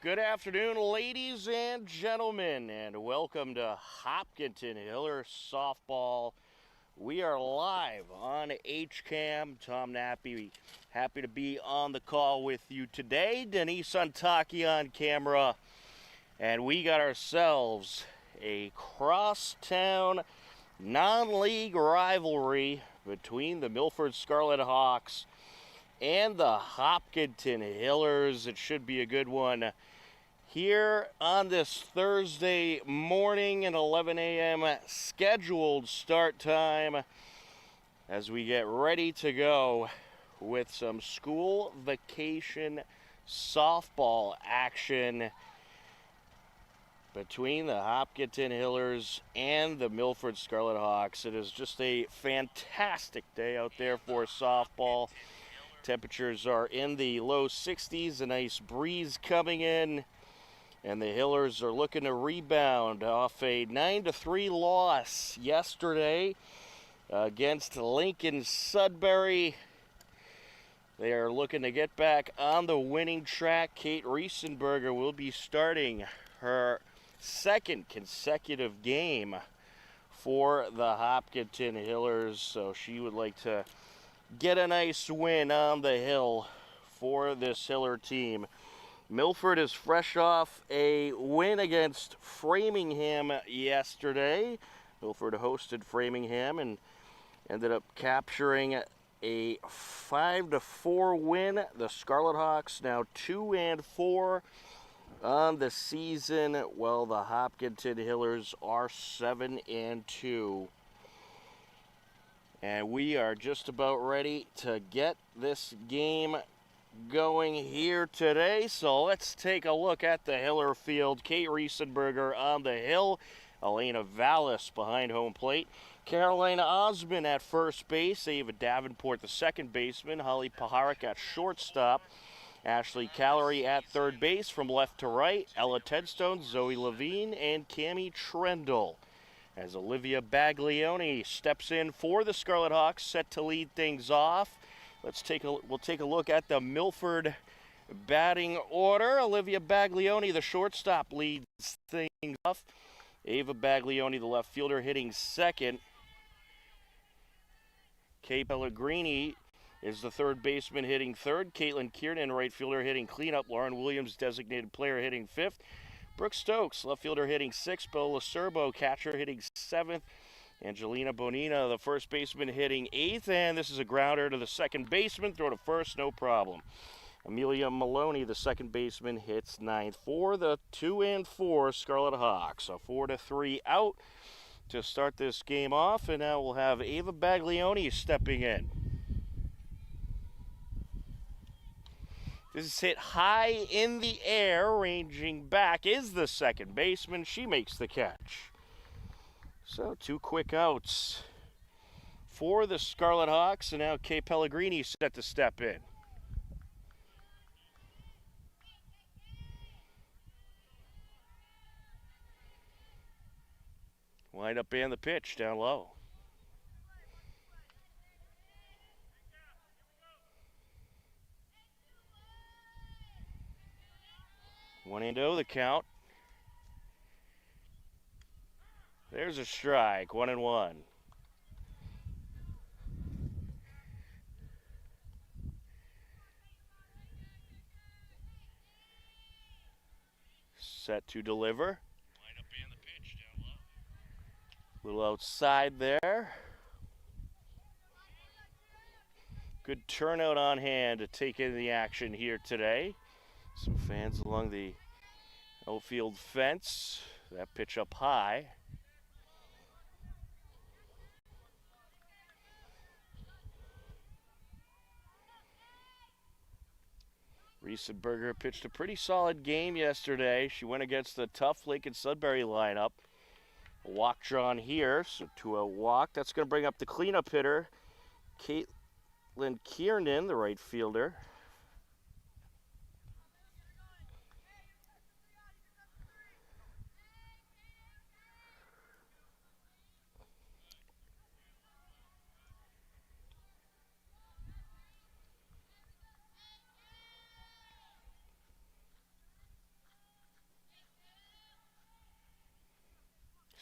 Good afternoon, ladies and gentlemen, and welcome to Hopkinton Hiller Softball. We are live on HCAM. Tom Nappy, happy to be on the call with you today. Denise Untaki on camera, and we got ourselves a crosstown non-league rivalry between the Milford Scarlet Hawks and the Hopkinton Hillers. It should be a good one here on this Thursday morning at 11 a.m. scheduled start time as we get ready to go with some school vacation softball action between the Hopkinton Hillers and the Milford Scarlet Hawks. It is just a fantastic day out there for softball. Temperatures are in the low 60s, a nice breeze coming in, and the Hillers are looking to rebound off a 9-3 loss yesterday against Lincoln Sudbury. They are looking to get back on the winning track. Kate Riesenberger will be starting her second consecutive game for the Hopkinton Hillers, so she would like to get a nice win on the hill for this Hiller team. Milford is fresh off a win against Framingham yesterday. Milford hosted Framingham and ended up capturing a 5-4 win. The Scarlet Hawks now 2-4 on the season, while the Hopkinton Hillers are 7-2. And we are just about ready to get this game going here today. So let's take a look at the Hiller field. Kate Riesenberger on the hill. Elena Vallis behind home plate. Carolina Osmond at first base. Ava Davenport, the second baseman. Holly Paharik at shortstop. Ashley Callery at third base from left to right. Ella Tedstone, Zoe Levine, and Cammie Trendle. As Olivia Baglioni steps in for the Scarlet Hawks, set to lead things off. We'll take a look at the Milford batting order. Olivia Baglioni, the shortstop, leads things off. Ava Baglioni, the left fielder, hitting second. Kay Pellegrini is the third baseman, hitting third. Caitlin Kiernan, right fielder, hitting cleanup. Lauren Williams, designated player, hitting fifth. Brooke Stokes, left fielder, hitting sixth. Bo Lacerbo, catcher, hitting seventh. Angelina Bonina, the first baseman, hitting eighth. And this is a grounder to the second baseman. Throw to first, no problem. Amelia Maloney, the second baseman, hits ninth for the 2-4 Scarlet Hawks. A 4-3 out to start this game off. And now we'll have Ava Baglioni stepping in. This is hit high in the air. Ranging back is the second baseman. She makes the catch. So 2 quick outs for the Scarlet Hawks, and now Kay Pellegrini set to step in. Wind up and the pitch down low. One and oh the count. There's a strike, 1-1. Set to deliver. Line up and the pitch down low. Little outside there. Good turnout on hand to take in the action here today. Some fans along the outfield fence. That pitch up high. Riesenberger pitched a pretty solid game yesterday. She went against the tough Lincoln Sudbury lineup. A walk drawn here, so 2-0 walk. That's going to bring up the cleanup hitter, Caitlin Kiernan, the right fielder.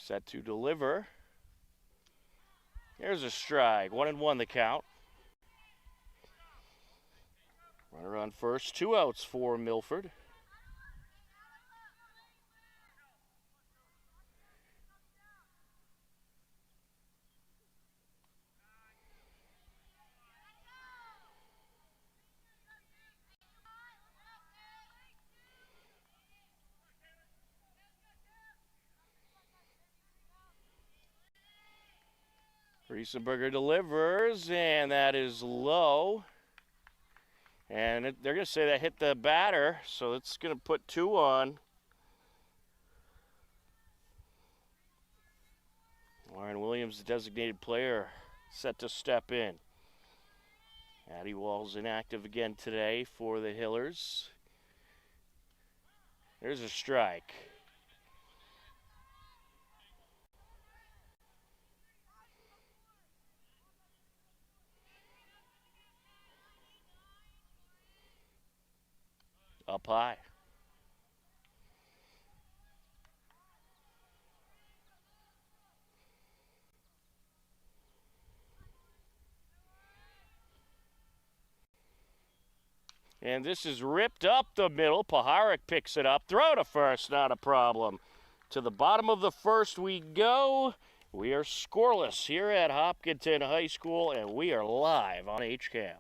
Set to deliver. There's a strike. 1-1 the count. Runner on first. 2 outs for Milford. Riesenberger delivers, and that is low. And they're going to say that hit the batter, so it's going to put 2 on. Lauren Williams, the designated player, set to step in. Addie Wall's inactive again today for the Hillers. There's a strike. Up high. And this is ripped up the middle. Paharic picks it up. Throw to first, not a problem. To the bottom of the first we go. We are scoreless here at Hopkinton High School, and we are live on HCAM.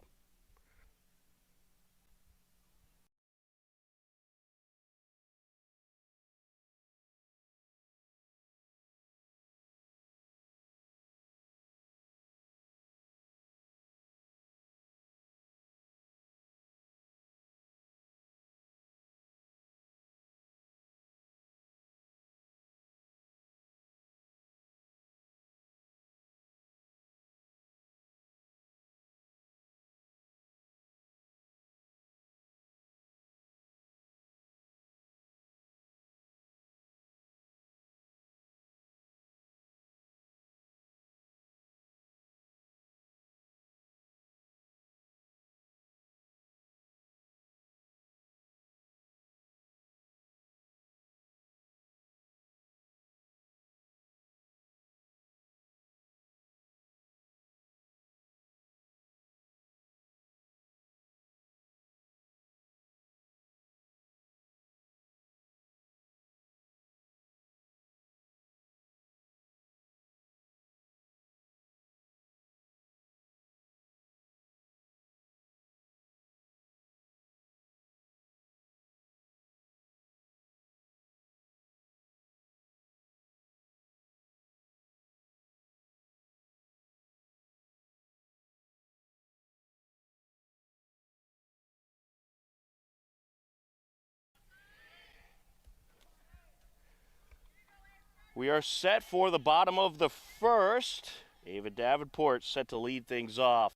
We are set for the bottom of the first. Ava Davenport set to lead things off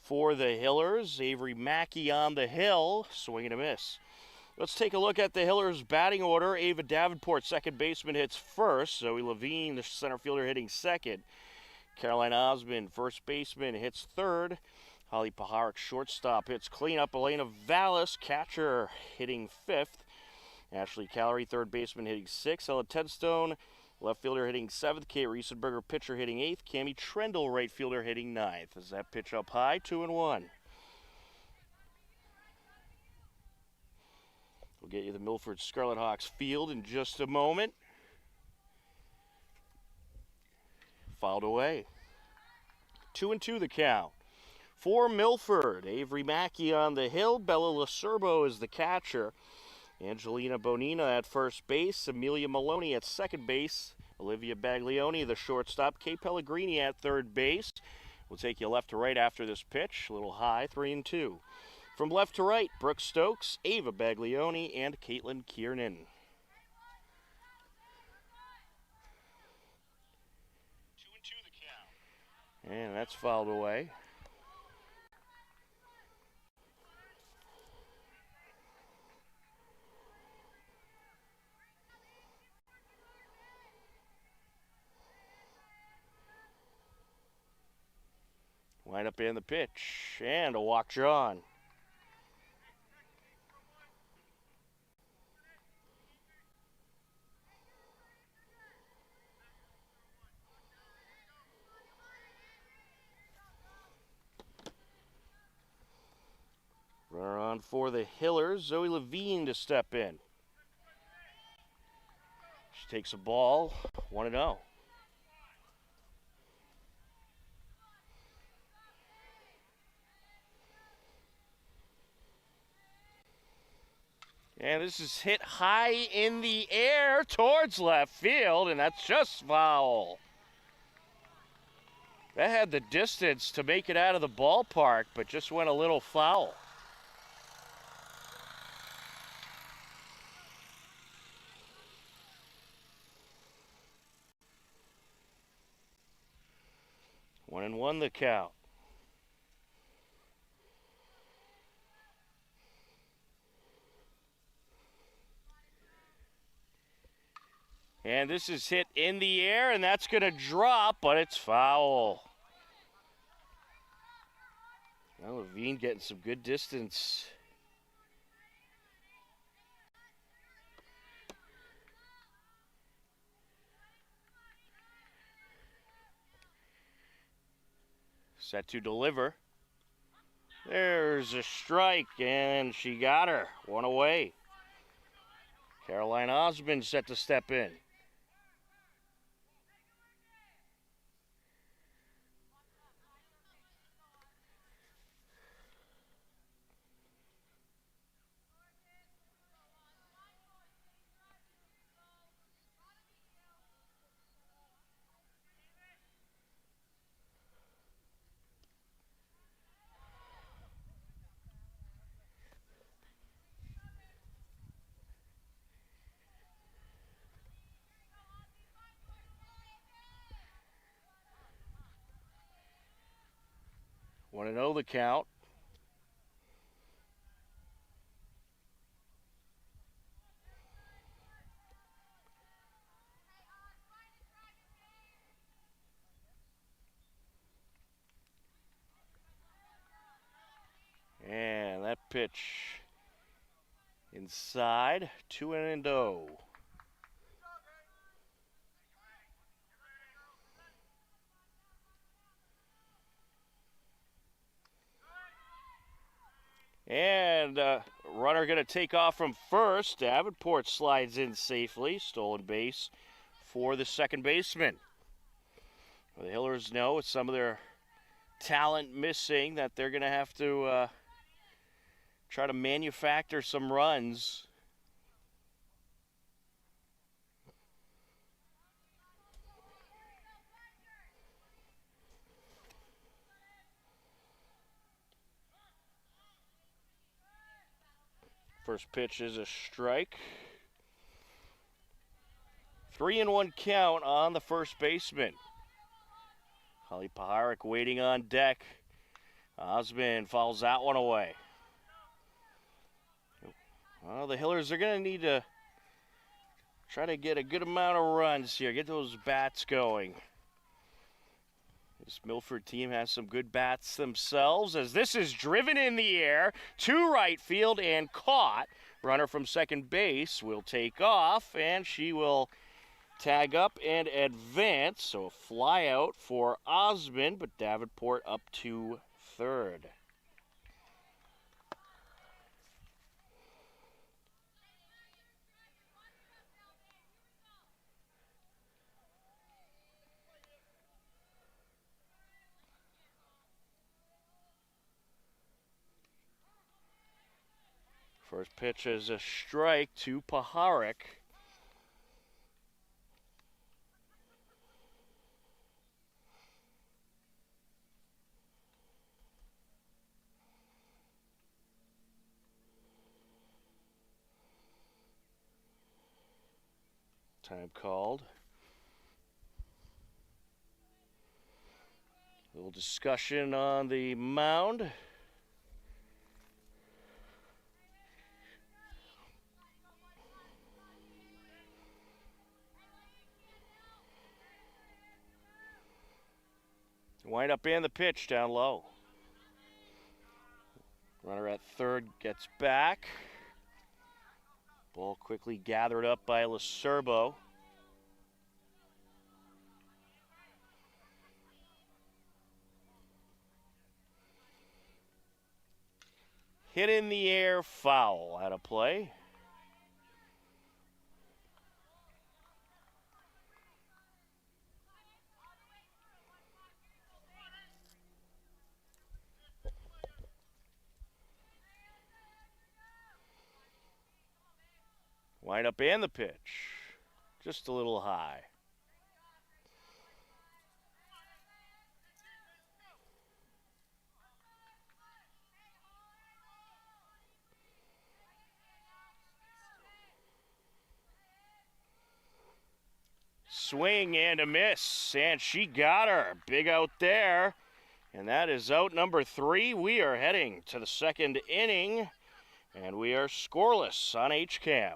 for the Hillers. Avery Mackey on the hill, swing and a miss. Let's take a look at the Hillers batting order. Ava Davenport, second baseman, hits first. Zoe Levine, the center fielder, hitting second. Caroline Osmond, first baseman, hits third. Holly Paharic, shortstop, hits cleanup. Elena Vallis, catcher, hitting fifth. Ashley Callery, third baseman, hitting sixth. Ella Tedstone, left fielder, hitting seventh. Kate Riesenberger, pitcher, hitting eighth. Cammie Trendle, right fielder, hitting ninth. As that pitch up high, 2-1. We'll get you the Milford Scarlet Hawks field in just a moment. Fouled away. 2-2 the count. For Milford, Avery Mackey on the hill. Bella Lacerbo is the catcher. Angelina Bonina at first base. Amelia Maloney at second base. Olivia Baglioni, the shortstop. Kay Pellegrini at third base. We'll take you left to right after this pitch. A little high, 3-2. From left to right, Brooke Stokes, Ava Baglioni, and Caitlin Kiernan. And that's fouled away. Line up in the pitch, and a walk drawn. on for the Hillers, Zoe Levine to step in. She takes a ball, 1-0. And this is hit high in the air towards left field, and that's just foul. That had the distance to make it out of the ballpark, but just went a little foul. One and one the count. And this is hit in the air, and that's going to drop, but it's foul. Now Levine getting some good distance. Set to deliver. There's a strike, and she got her. One away. Caroline Osmond set to step in. Want to know the count. And that pitch inside, 2-0. And runner going to take off from first. Davenport slides in safely. Stolen base for the second baseman. Well, the Hillers know with some of their talent missing that they're going to have to try to manufacture some runs. First pitch is a strike. 3-1 count on the first baseman. Holly Paharic waiting on deck. Osmond fouls that one away. Well, the Hillers are going to need to try to get a good amount of runs here. Get those bats going. This Milford team has some good bats themselves, as this is driven in the air to right field and caught. Runner from second base will take off, and she will tag up and advance. So a fly out for Osmond, but Davenport up to third. First pitch is a strike to Paharic. Time called. A little discussion on the mound. Wind up and the pitch down low. Runner at third gets back. Ball quickly gathered up by LaCerbo. Hit in the air, foul out of play. Wind up and the pitch. Just a little high. Swing and a miss, and she got her. Big out there, and that is out number 3. We are heading to the second inning, and we are scoreless on HCAM.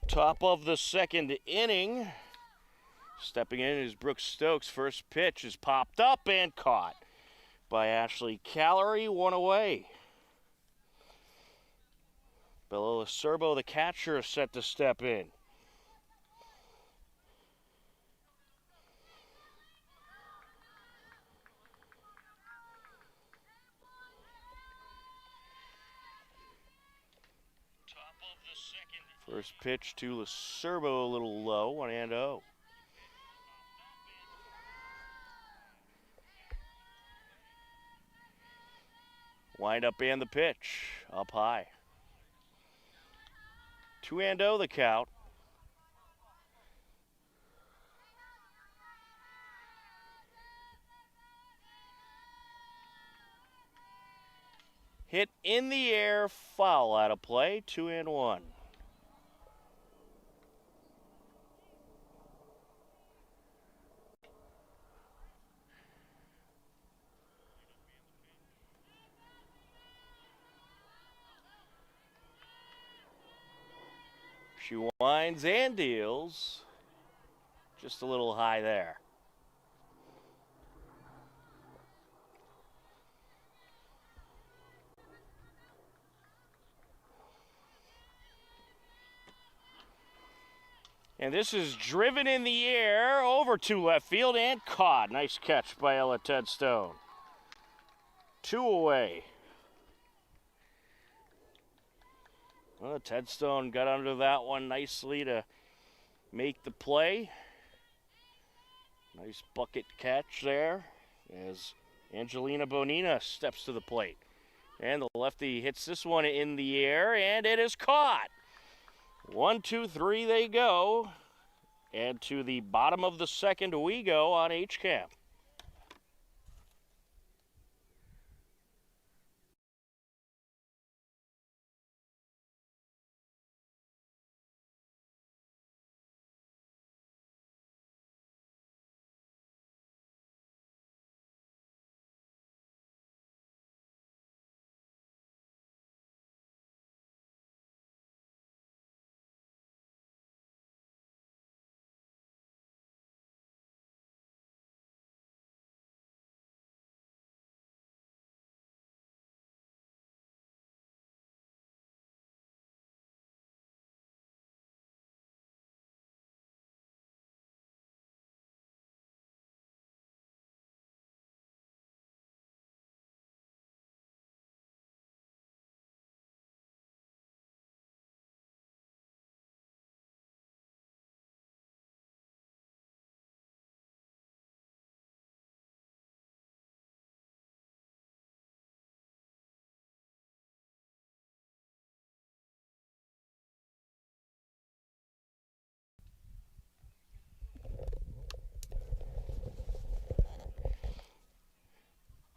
Top of the second inning. Stepping in is Brooke Stokes. First pitch is popped up and caught by Ashley Callery. One away. Bella Serbo, the catcher, set to step in. First pitch to Lacerbo, a little low, 1-0. Wind up and the pitch, up high. 2-0 the count. Hit in the air, foul out of play, 2-1. She winds and deals. Just a little high there. And this is driven in the air over to left field and caught. Nice catch by Ella Tedstone. 2 away. Well, Tedstone got under that one nicely to make the play. Nice bucket catch there as Angelina Bonina steps to the plate. And the lefty hits this one in the air, and it is caught. 1, 2, 3 they go. And to the bottom of the second we go on HCAM.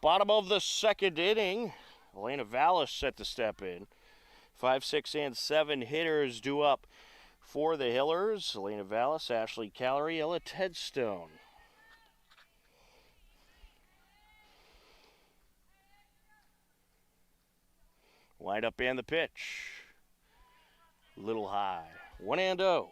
Bottom of the second inning, Elena Vallis set to step in. 5, 6, and 7 hitters due up for the Hillers. Elena Vallis, Ashley Callery, Ella Tedstone. Wind up and the pitch. Little high. 1-0.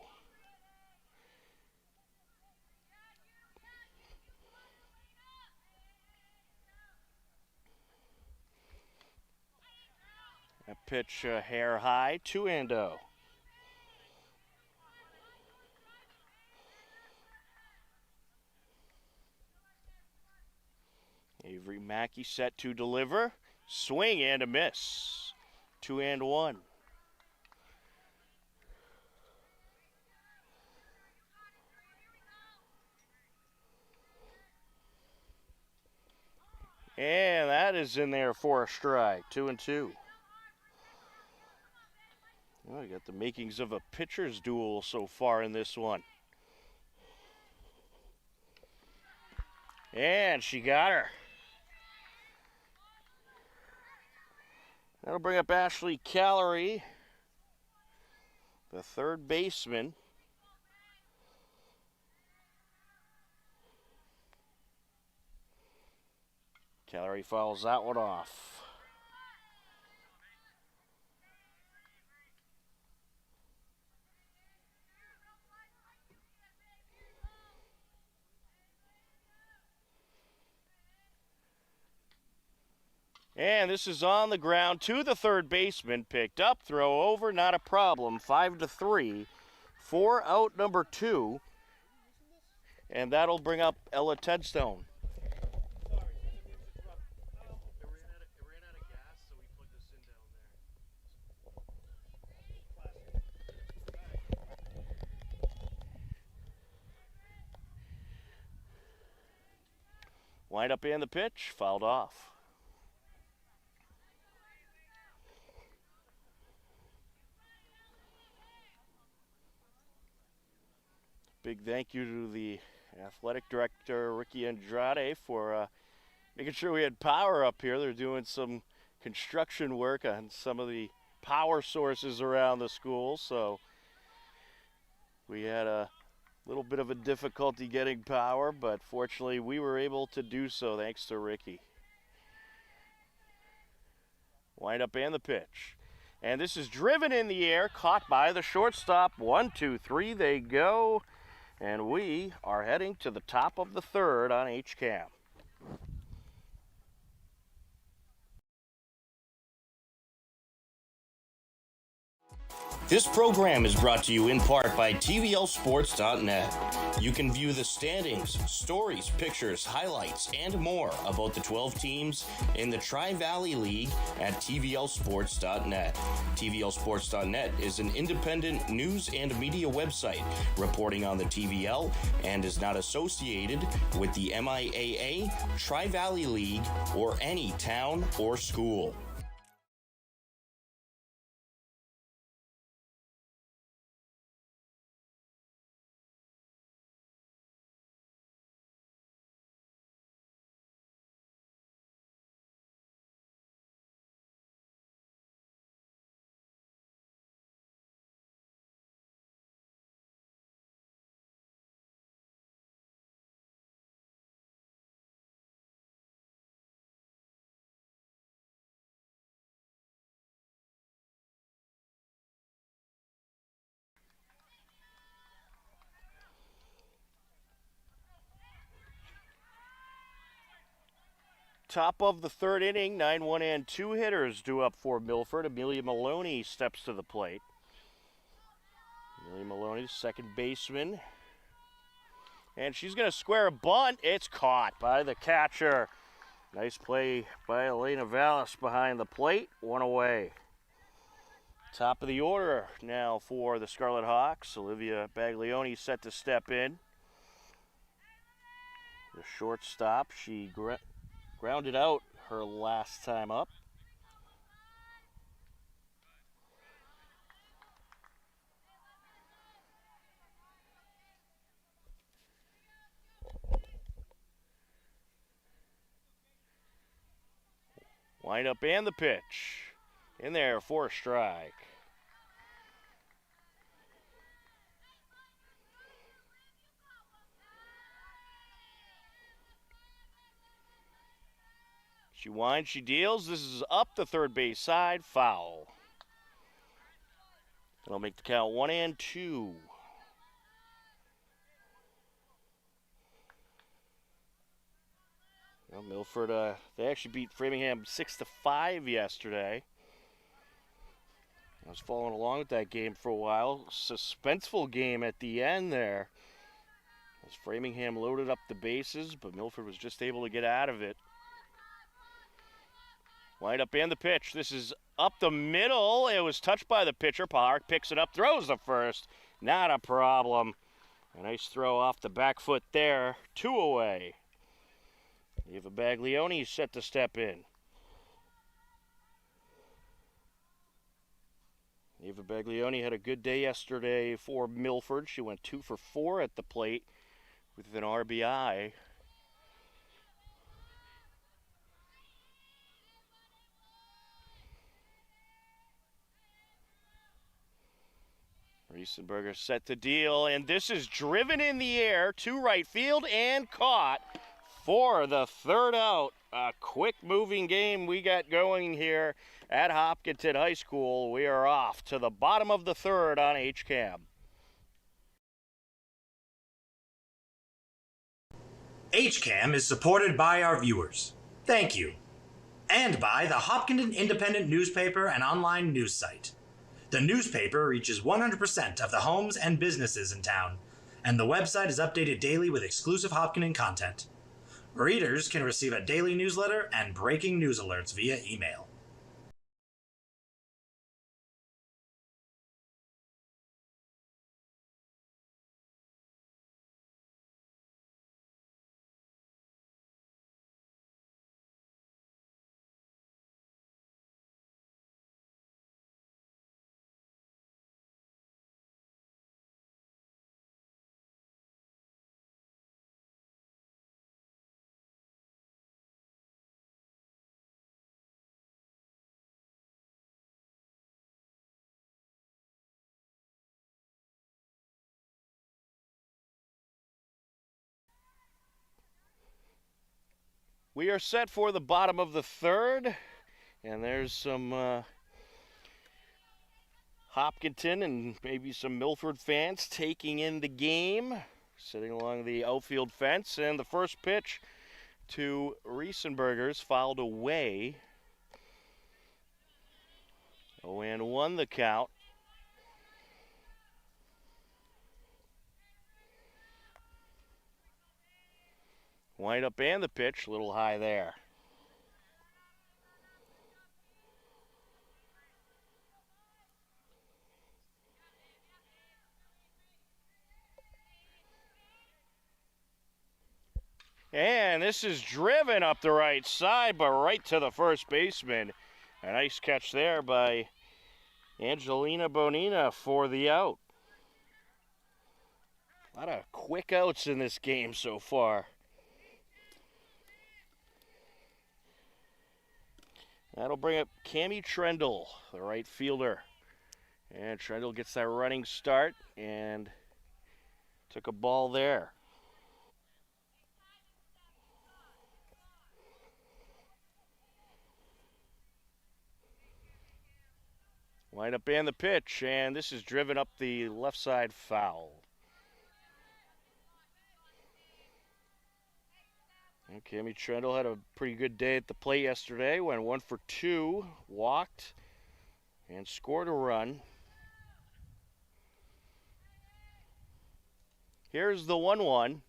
That pitch hair high. 2-0. Avery Mackey set to deliver. Swing and a miss. 2-1. And that is in there for a strike. 2-2. Well, we got the makings of a pitcher's duel so far in this one. And she got her. That'll bring up Ashley Callery, the third baseman. Callery fouls that one off. And this is on the ground to the third baseman. Picked up, throw over, not a problem. 5-3. 4 out number 2. And that'll bring up Ella Tedstone. Wind up and the pitch, fouled off. Big thank you to the athletic director, Ricky Andrade, for making sure we had power up here. They're doing some construction work on some of the power sources around the school, so we had a little bit of a difficulty getting power, but fortunately we were able to do so thanks to Ricky. Wind up and the pitch. And this is driven in the air, caught by the shortstop. 1, 2, 3, they go. And we are heading to the top of the third on HCAM. This program is brought to you in part by TVLSports.net. You can view the standings, stories, pictures, highlights, and more about the 12 teams in the Tri-Valley League at TVLSports.net. TVLSports.net is an independent news and media website reporting on the TVL and is not associated with the MIAA, Tri-Valley League, or any town or school. Top of the third inning, 9-1 and 2 hitters due up for Milford. Amelia Maloney steps to the plate. Amelia Maloney, second baseman. And she's going to square a bunt. It's caught by the catcher. Nice play by Elena Vallis behind the plate. 1 away. Top of the order now for the Scarlet Hawks. Olivia Baglioni set to step in. The shortstop, she grounded out her last time up. Wind up and the pitch. In there for a strike. She winds, she deals. This is up the third base side, foul. That'll make the count 1-2. Well, Milford, they actually beat Framingham 6-5 yesterday. I was following along with that game for a while. Suspenseful game at the end there. As Framingham loaded up the bases, but Milford was just able to get out of it. Wind up and the pitch. This is up the middle. It was touched by the pitcher. Park picks it up, throws the first. Not a problem. A nice throw off the back foot there. 2 away. Eva Baglione set to step in. Eva Baglione had a good day yesterday for Milford. She went 2 for 4 at the plate with an RBI. Riesenberger set to deal, and this is driven in the air to right field and caught for the third out. A quick moving game we got going here at Hopkinton High School. We are off to the bottom of the third on HCAM. HCAM is supported by our viewers. Thank you. And by the Hopkinton Independent newspaper and online news site. The newspaper reaches 100% of the homes and businesses in town, and the website is updated daily with exclusive Hopkinton content. Readers can receive a daily newsletter and breaking news alerts via email. We are set for the bottom of the third, and there's some Hopkinton and maybe some Milford fans taking in the game, sitting along the outfield fence, and the first pitch to Riesenberger's fouled away. 0-1 the count. Wind up and the pitch, a little high there. And this is driven up the right side, but right to the first baseman. A nice catch there by Angelina Bonina for the out. A lot of quick outs in this game so far. That'll bring up Cammie Trendle, the right fielder. And Trendle gets that running start and took a ball there. Wind up and the pitch, and this is driven up the left side foul. And Cammie Trendle had a pretty good day at the plate yesterday. Went 1 for 2, walked, and scored a run. Here's the 1-1.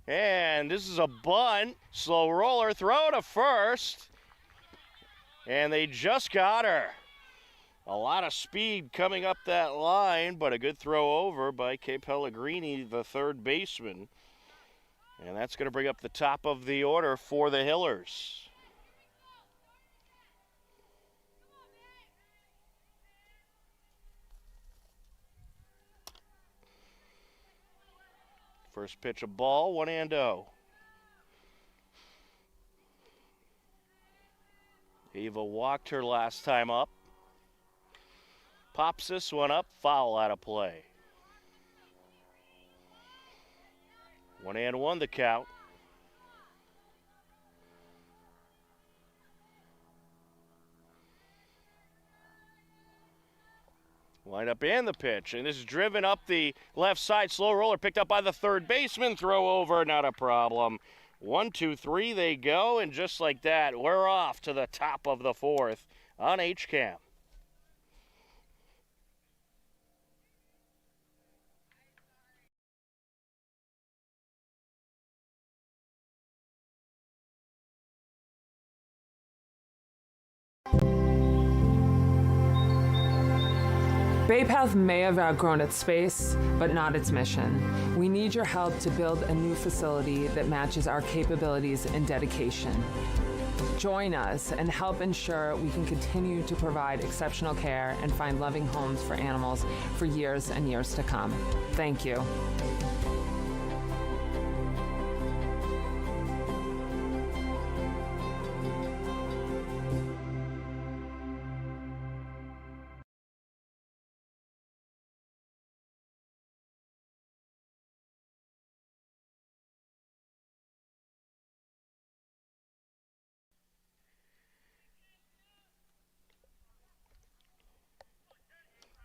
And this is a bunt. Slow roller, throw to first. And they just got her. A lot of speed coming up that line, but a good throw over by Kay Pellegrini, the third baseman. And that's going to bring up the top of the order for the Hillers. First pitch, a ball, 1-0. Ava walked her last time up. Pops this one up, foul out of play. 1-1 the count. Line up and the pitch, and this is driven up the left side. Slow roller picked up by the third baseman. Throw over, not a problem. 1, 2, 3 they go, and just like that, we're off to the top of the fourth on HCAM. Bay Path may have outgrown its space, but not its mission. We need your help to build a new facility that matches our capabilities and dedication. Join us and help ensure we can continue to provide exceptional care and find loving homes for animals for years and years to come. Thank you.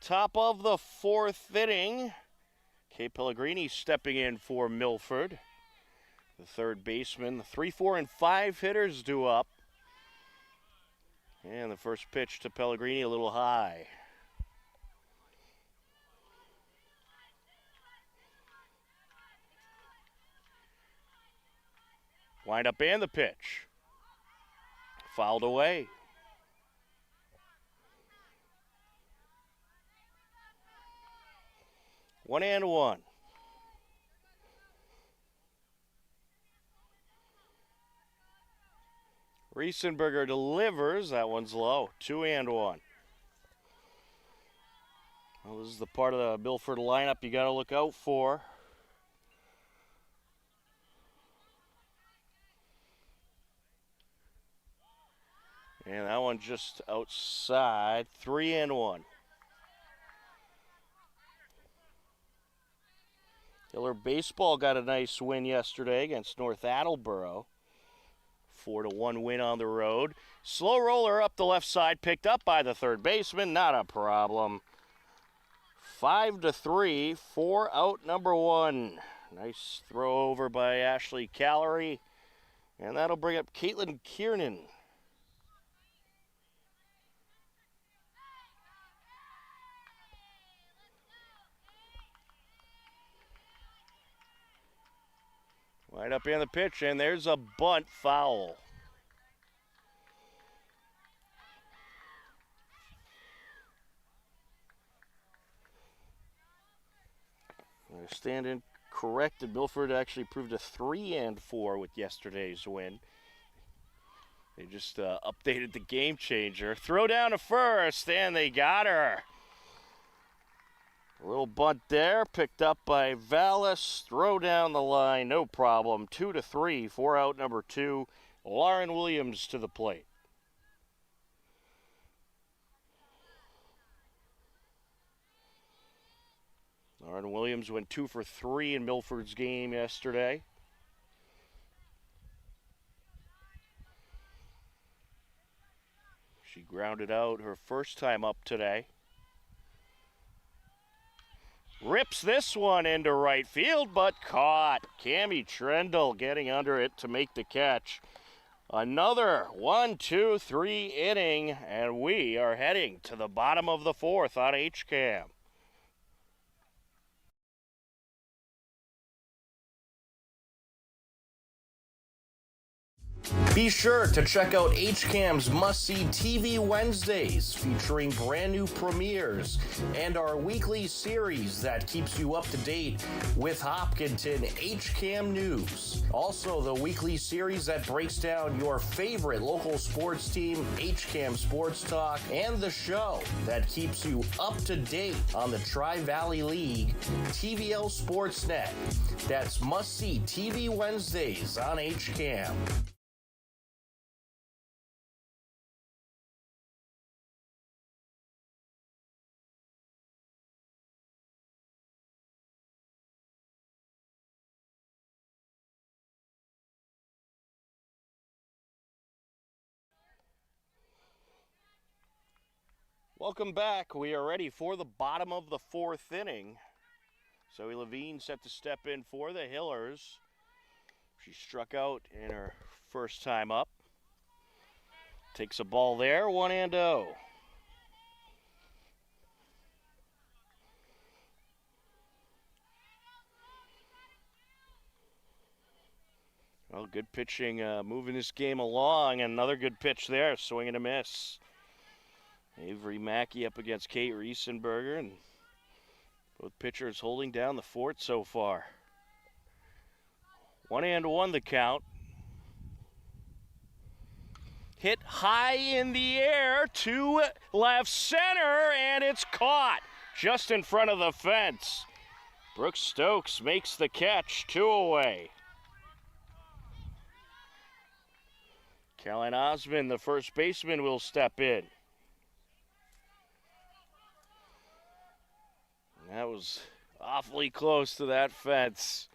Top of the fourth inning. Kay Pellegrini stepping in for Milford. The third baseman, the 3, 4, and 5 hitters due up. And the first pitch to Pellegrini a little high. Wind up and the pitch. Fouled away. One and one. Riesenberger delivers. That one's low. 2-1. Well, this is the part of the Milford lineup you got to look out for. And that one just outside. 3-1. Hiller baseball got a nice win yesterday against North Attleboro. 4-1 win on the road. Slow roller up the left side, picked up by the third baseman. Not a problem. 5-3, 4 out number 1. Nice throw over by Ashley Callery. And that'll bring up Caitlin Kiernan. Right up in the pitch, and there's a bunt foul. I stand incorrected. Milford actually proved a 3-4 with yesterday's win. They just updated the game changer. Throw down to first, and they got her. A little bunt there, picked up by Vallis. Throw down the line, no problem. 2-3, 4 out number 2. Lauren Williams to the plate. Lauren Williams went 2 for 3 in Milford's game yesterday. She grounded out her first time up today. Rips this one into right field, but caught. Cammie Trendle getting under it to make the catch. Another 1, 2, 3 inning, and we are heading to the bottom of the fourth on HCAM. Be sure to check out HCAM's must-see TV Wednesdays, featuring brand new premieres and our weekly series that keeps you up to date with Hopkinton HCAM News. Also, the weekly series that breaks down your favorite local sports team, HCAM Sports Talk, and the show that keeps you up to date on the Tri-Valley League, TVL Sportsnet. That's must-see TV Wednesdays on HCAM. Welcome back. We are ready for the bottom of the fourth inning. Zoe Levine set to step in for the Hillers. She struck out in her first time up. Takes a ball there, 1-0. Well, good pitching, moving this game along. Another good pitch there, swing and a miss. Avery Mackey up against Kate Riesenberger, and both pitchers holding down the fort so far. 1-1 the count. Hit high in the air to left center, and it's caught just in front of the fence. Brooke Stokes makes the catch, 2 away. Caroline Osmond, the first baseman, will step in. That was awfully close to that fence.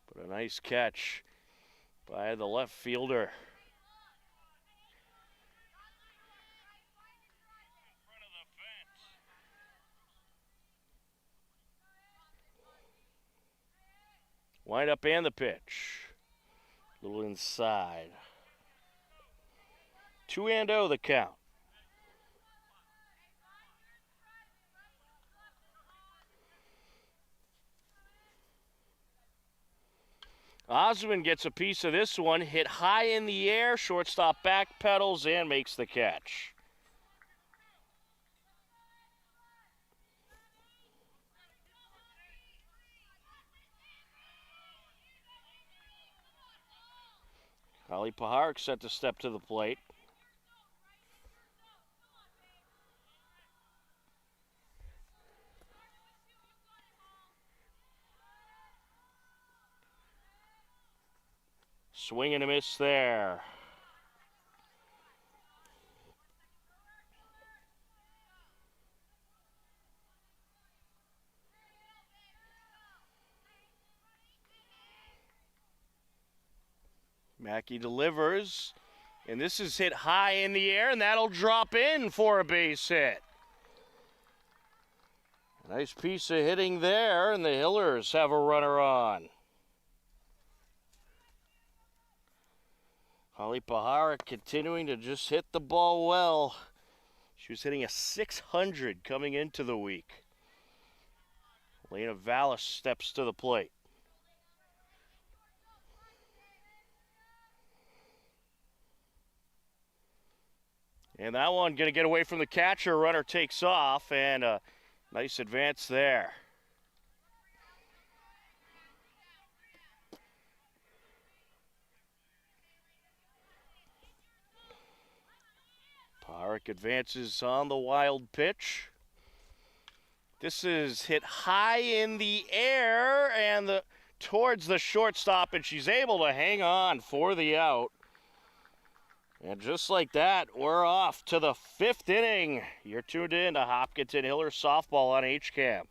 But a nice catch by the left fielder. Wind up and the pitch. A little inside. 2-0 the count. Osmond gets a piece of this one, hit high in the air, shortstop backpedals and makes the catch. Holly Pahark set to step to the plate. Swing and a miss there. Mackey delivers, and this is hit high in the air, and that'll drop in for a base hit. Nice piece of hitting there, and the Hillers have a runner on. Holly Pahark continuing to just hit the ball well. She was hitting a .600 coming into the week. Lena Vallis steps to the plate. And that one going to get away from the catcher. Runner takes off, and a nice advance there. Pahark advances on the wild pitch. This is hit high in the air and towards the shortstop, and she's able to hang on for the out. And just like that, we're off to the fifth inning. You're tuned in to Hopkinton Hiller Softball on HCAM.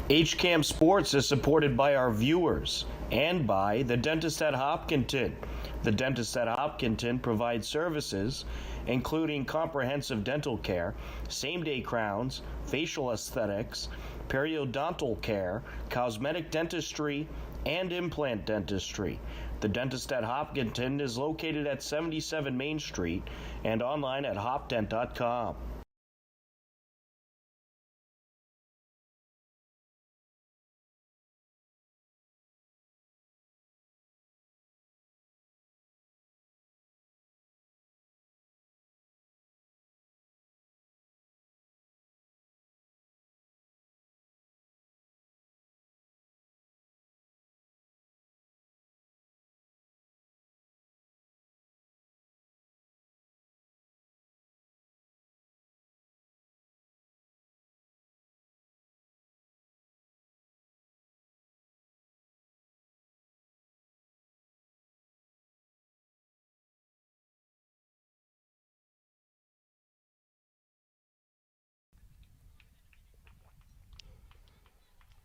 HCAM Sports is supported by our viewers and by the Dentist at Hopkinton. The Dentist at Hopkinton provides services including comprehensive dental care, same-day crowns, facial aesthetics, periodontal care, cosmetic dentistry, and implant dentistry. The Dentist at Hopkinton is located at 77 Main Street and online at hopdent.com.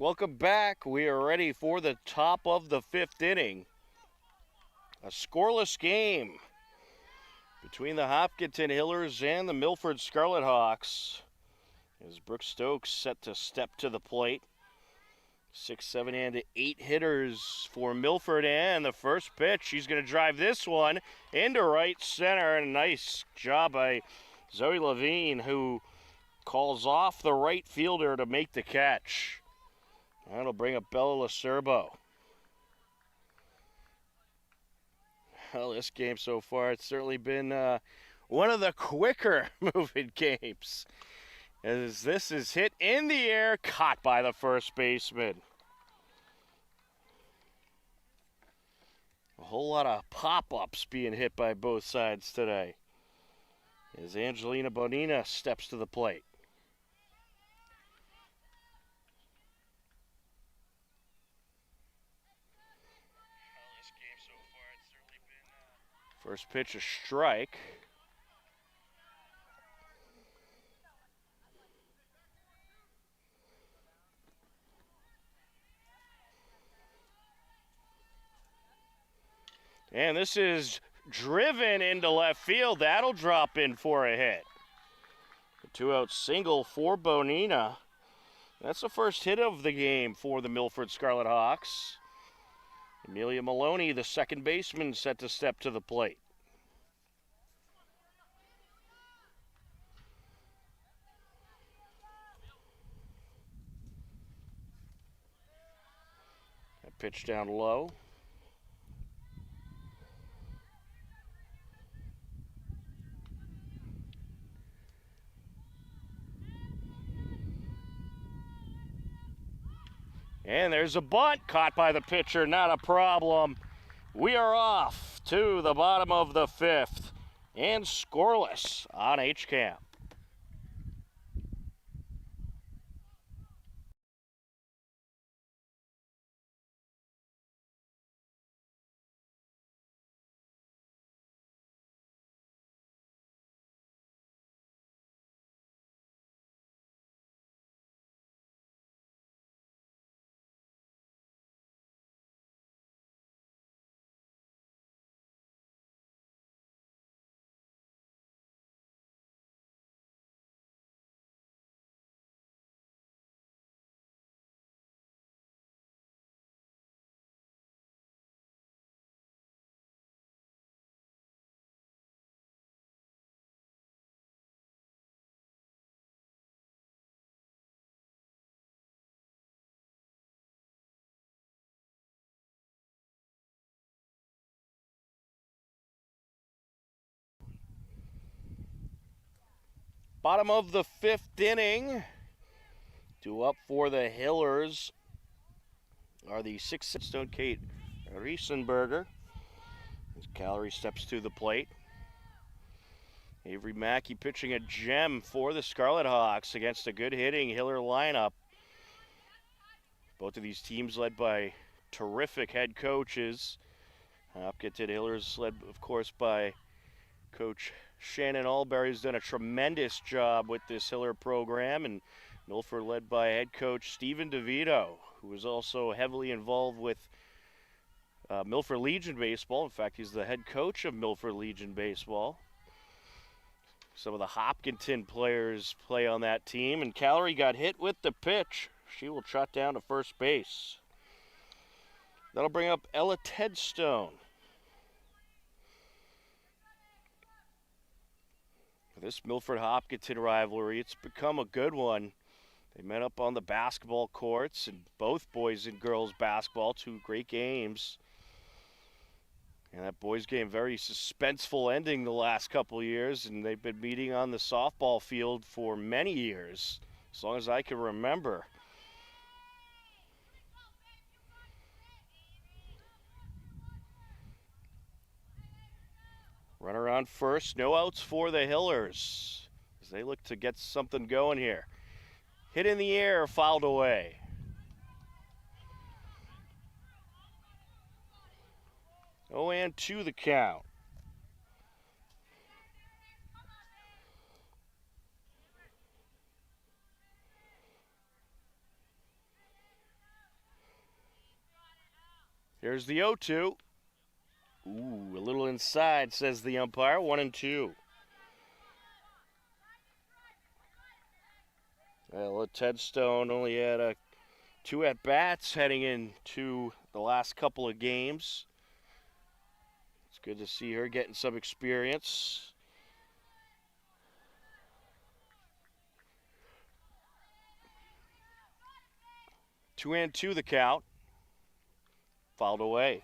Welcome back. We are ready for the top of the 5th inning. A scoreless game between the Hopkinton Hillers and the Milford Scarlet Hawks. As Brooke Stokes set to step to the plate. 6, 7, and 8 hitters for Milford, and the first pitch, she's going to drive this one into right center. And a nice job by Zoe Levine, who calls off the right fielder to make the catch. That'll bring up Bella Lacerbo. Well, this game so far, it's certainly been one of the quicker moving games. As this is hit in the air, caught by the first baseman. A whole lot of pop-ups being hit by both sides today. As Angelina Bonina steps to the plate. First pitch, a strike. And this is driven into left field. That'll drop in for a hit. A 2-out single for Bonina. That's the first hit of the game for the Milford Scarlet Hawks. Amelia Maloney, the second baseman, set to step to the plate. That pitch down low. And there's a bunt caught by the pitcher, not a problem. We are off to the bottom of the 5th and scoreless on HCAM. Bottom of the 5th inning. Due up for the Hillers are the 6th Stone Kate Riesenberger. As Callery steps to the plate. Avery Mackey pitching a gem for the Scarlet Hawks against a good hitting Hiller lineup. Both of these teams led by terrific head coaches. Hopkinton Hillers led, of course, by Coach Shannon Alberry, who's done a tremendous job with this Hiller program, and Milford led by head coach Stephen DeVito, who was also heavily involved with Milford Legion Baseball. In fact, he's the head coach of Milford Legion Baseball. Some of the Hopkinton players play on that team, and Callery got hit with the pitch. She will trot down to first base. That'll bring up Ella Tedstone. This Milford-Hopkinton rivalry, it's become a good one. They met up on the basketball courts, and both boys and girls basketball, 2 great games. And that boys game, very suspenseful ending the last couple of years, and they've been meeting on the softball field for many years, as long as I can remember. Runner on first, no outs for the Hillers as they look to get something going here. Hit in the air, fouled away. Oh, and 2 the count. There's the 0-2. Ooh, a little inside, says the umpire. 1-2. Well, Ted Stone only had 2 at-bats heading into the last couple of games. It's good to see her getting some experience. Two and two the count. Fouled away.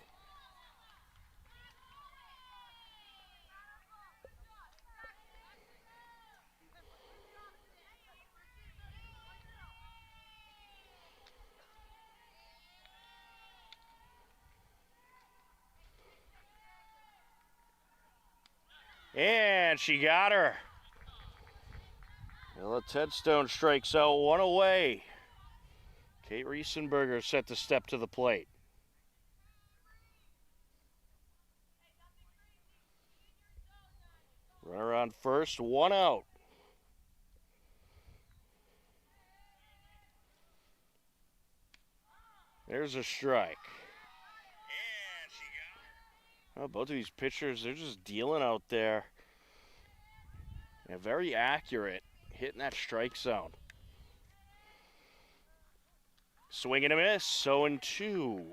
And she got her. Well, Ted Stone strikes out, 1 away. Kate Riesenberger set to step to the plate. Runner on first, 1 out. There's a strike. Well, both of these pitchers, they're just dealing out there. And very accurate, hitting that strike zone. Swing and a miss, 0-2.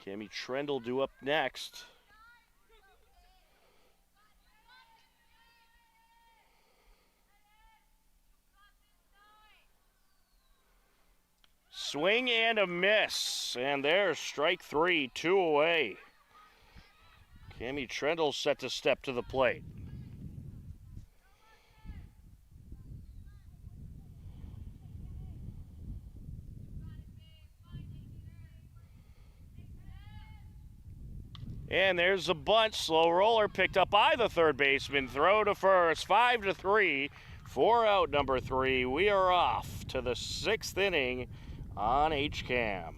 Cammy Trendle due up next. Swing and a miss. And there's strike 3, 2 away. Cammy Trendle set to step to the plate. And there's a bunt. Slow roller picked up by the third baseman. Throw to first. 5-3. 4 out, number 3. We are off to the 6th inning on HCAM.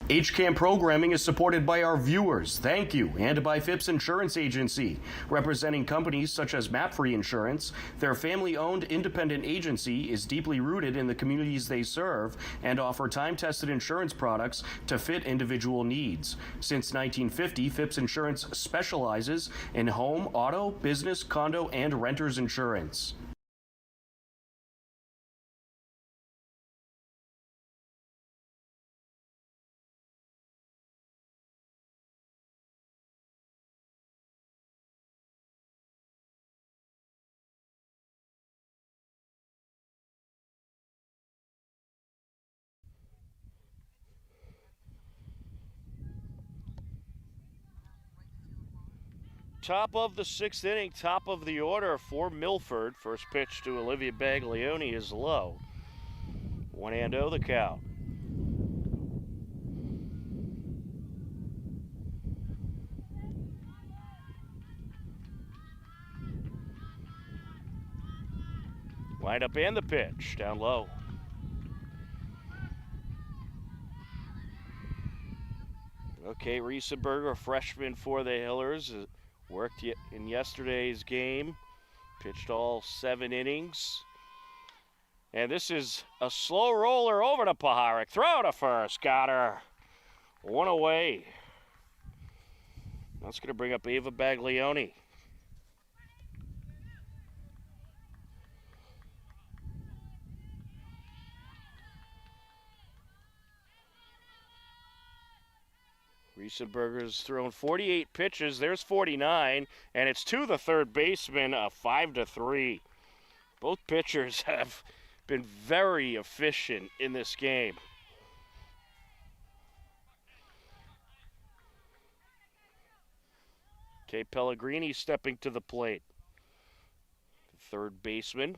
HCAM programming is supported by our viewers, thank you, and by Phipps Insurance Agency, representing companies such as MapFree Insurance. Their family-owned independent agency is deeply rooted in the communities they serve and offer time-tested insurance products to fit individual needs. Since 1950, Phipps Insurance specializes in home, auto, business, condo, and renters insurance. Top of the 6th inning, top of the order for Milford. First pitch to Olivia Baglioni is low. 1-0 the count. Wind up and the pitch, down low. Okay, Riesenberger, a freshman for the Hillers, worked in yesterday's game, pitched all 7 innings. And this is a slow roller over to Paharic. Throw to first, got her. 1 away. That's going to bring up Ava Baglioni. Riesenberger's thrown 48 pitches. There's 49, and it's to the third baseman, a 5-3. Both pitchers have been very efficient in this game. Okay, Pellegrini stepping to the plate. The third baseman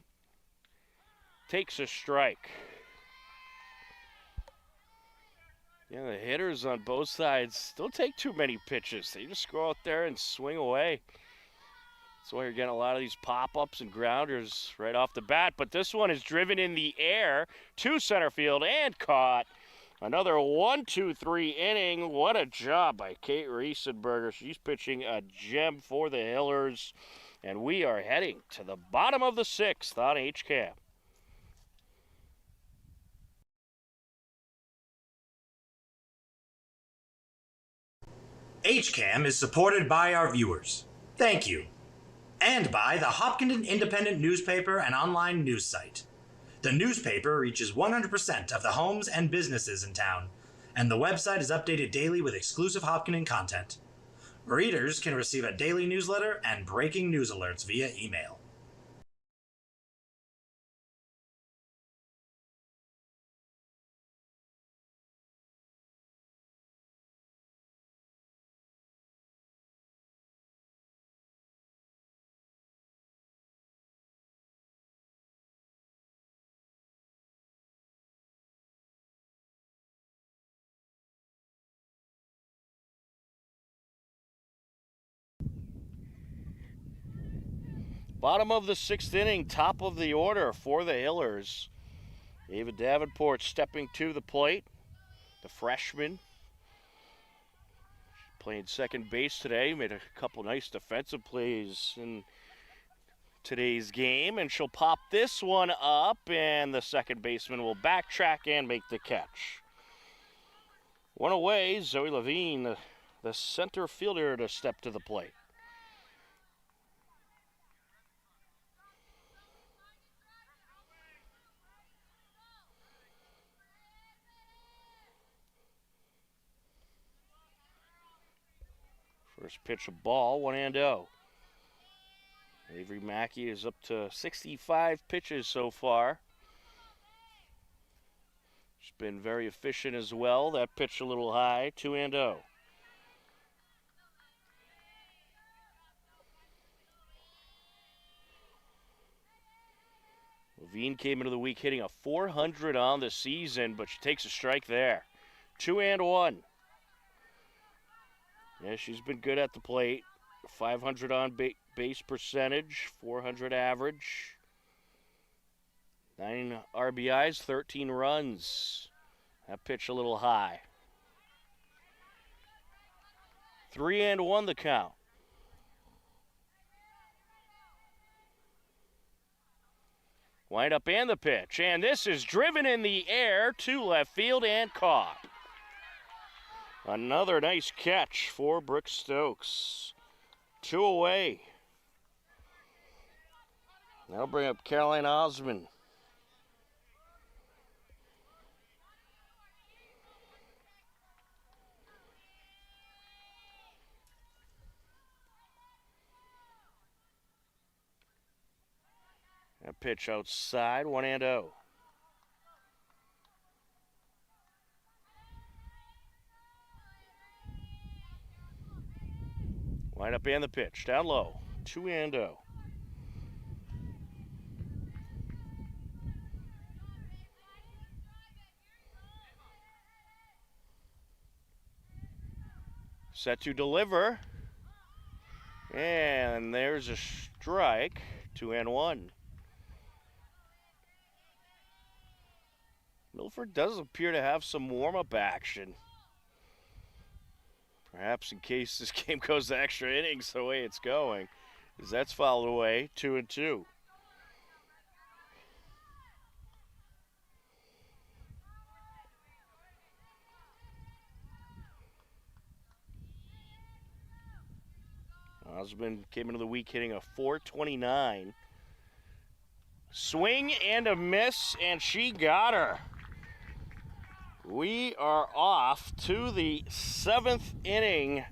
takes a strike. Yeah, the hitters on both sides don't take too many pitches. They just go out there and swing away. That's why you're getting a lot of these pop-ups and grounders right off the bat. But this one is driven in the air to center field and caught. Another 1-2-3 inning. What a job by Kate Riesenberger. She's pitching a gem for the Hillers. And we are heading to the bottom of the 6th on HCAM. HCAM is supported by our viewers. Thank you. And by the Hopkinton Independent newspaper and online news site. The newspaper reaches 100% of the homes and businesses in town, and the website is updated daily with exclusive Hopkinton content. Readers can receive a daily newsletter and breaking news alerts via email. Bottom of the 6th inning, top of the order for the Hillers. Ava Davenport stepping to the plate. The freshman. Playing second base today. Made a couple nice defensive plays in today's game. And she'll pop this one up. And the second baseman will backtrack and make the catch. One away, Zoe Levine, the center fielder, to step to the plate. First pitch of ball, 1-0. Avery Mackey is up to 65 pitches so far. She's been very efficient as well. That pitch a little high, 2-0. Levine came into the week hitting a .400 on the season, but she takes a strike there. 2-1. Yeah, she's been good at the plate. 500 on base percentage, .400 average. 9 RBIs, 13 runs. That pitch a little high. 3-1 the count. Wind up and the pitch. And this is driven in the air to left field and caught. Another nice catch for Brooke Stokes. 2 away. That'll bring up Caroline Osmond. That pitch outside, 1-0. Wind up and the pitch, down low, 2-0. Set to deliver. And there's a strike, 2-1. Milford does appear to have some warm-up action. Perhaps in case this game goes to extra innings the way it's going. As that's fouled away, 2-2. Osmond came into the week hitting a .429. Swing and a miss, and she got her. We are off to the 7th inning,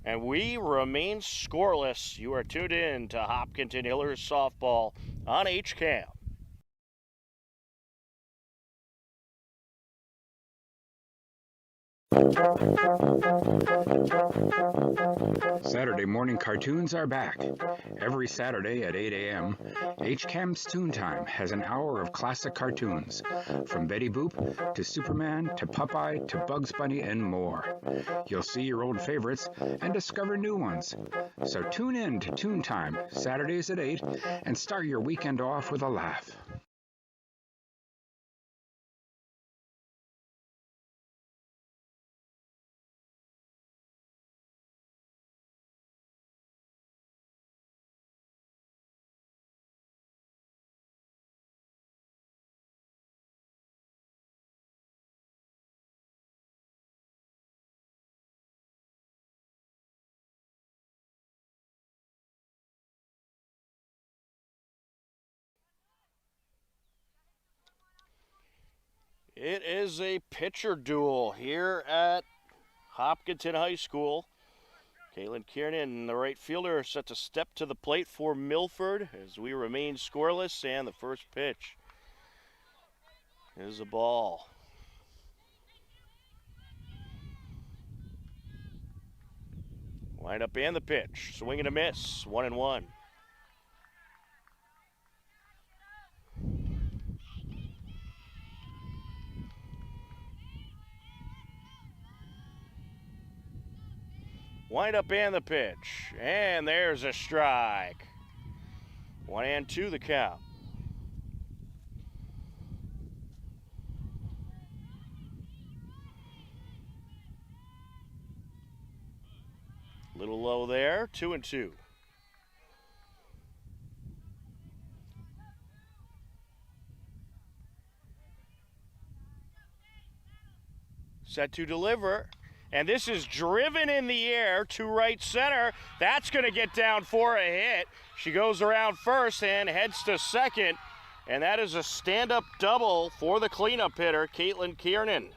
and we remain scoreless. You are tuned in to Hopkinton Hillers softball on HCAM. Saturday morning cartoons are back. Every Saturday at 8 a.m., HCAM's Toon Time has an hour of classic cartoons, from Betty Boop to Superman to Popeye to Bugs Bunny and more. You'll see your old favorites and discover new ones. So tune in to Toon Time, Saturdays at 8, and start your weekend off with a laugh. It is a pitcher duel here at Hopkinton High School. Caitlin Kiernan, the right fielder, set to step to the plate for Milford as we remain scoreless, and the first pitch is a ball. Line up and the pitch. Swing and a miss. 1-1. Wind up and the pitch. And there's a strike. 1-2 the count. Little low there. 2-2. Set to deliver. And this is driven in the air to right center. That's going to get down for a hit. She goes around first and heads to second. And that is a stand-up double for the cleanup hitter, Caitlin Kiernan.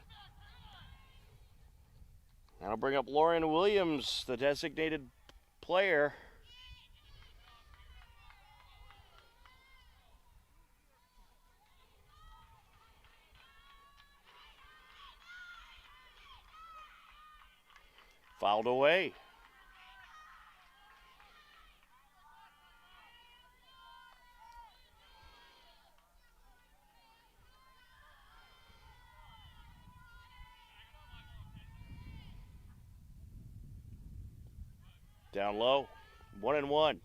That'll bring up Lauren Williams, the designated player. Fouled away. Down low. 1-1.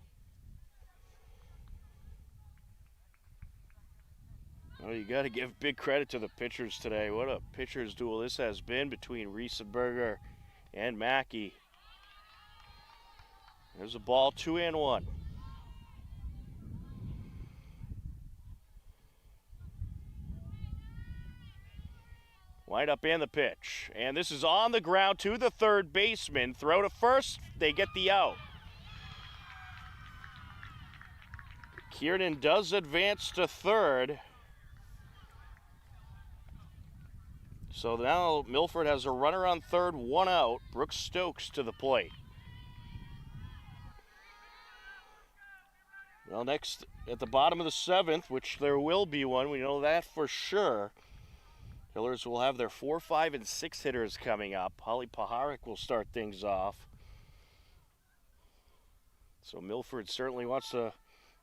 Well, you got to give big credit to the pitchers today. What a pitchers duel this has been between Riesenberger and Mackey. There's a ball, 2-1. Wind up and the pitch. And this is on the ground to the third baseman. Throw to first, they get the out. Kiernan does advance to third. So now Milford has a runner on third, 1 out. Brooke Stokes to the plate. Well, next at the bottom of the 7th, which there will be one, we know that for sure. Hillers will have their 4, 5, and 6 hitters coming up. Holly Paharic will start things off. So Milford certainly wants to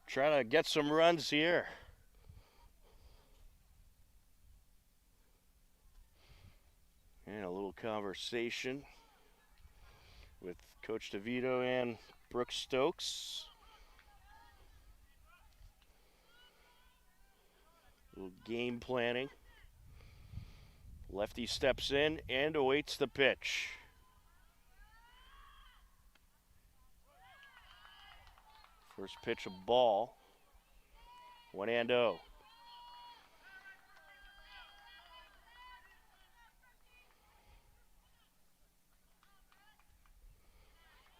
try to get some runs here. And a little conversation with Coach DeVito and Brooke Stokes. A little game planning. Lefty steps in and awaits the pitch. First pitch, a ball. 1-0.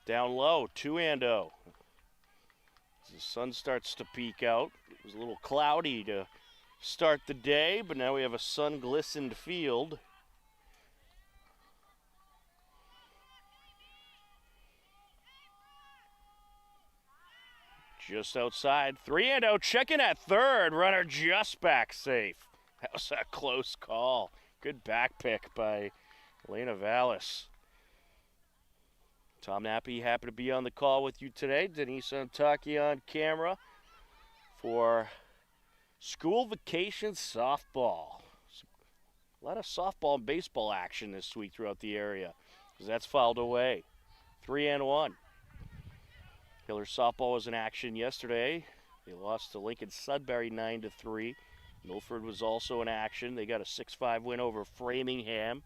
Down low, 2-0. As the sun starts to peek out, it was a little cloudy to start the day, but now we have a sun-glistened field. Just outside, 3-0, checking at third, runner just back safe. That was a close call. Good back pick by Elena Vallis. Tom Nappy, happy to be on the call with you today. Denise Antaki on camera for school vacation softball. A lot of softball and baseball action this week throughout the area, because that's fouled away. 3-1. Hiller softball was in action yesterday. They lost to Lincoln Sudbury 9-3. Milford was also in action. They got a 6-5 win over Framingham.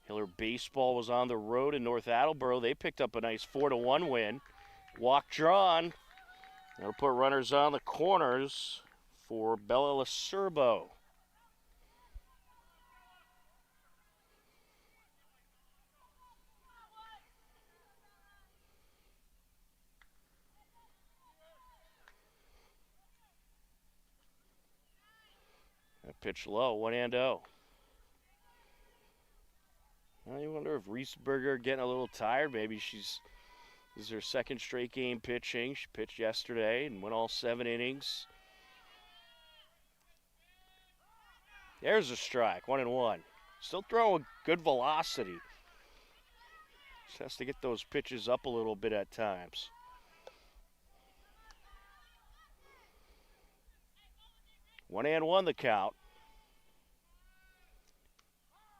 Hiller baseball was on the road in North Attleboro. They picked up a nice 4-1 win. Walk drawn. That'll put runners on the corners for Bella Lacerbo. That pitch low, 1-0. I wonder if Riesberger getting a little tired. Maybe this is her second straight game pitching. She pitched yesterday and went all 7 innings. There's a strike, 1-1. Still throwing good velocity. Just has to get those pitches up a little bit at times. One and one the count.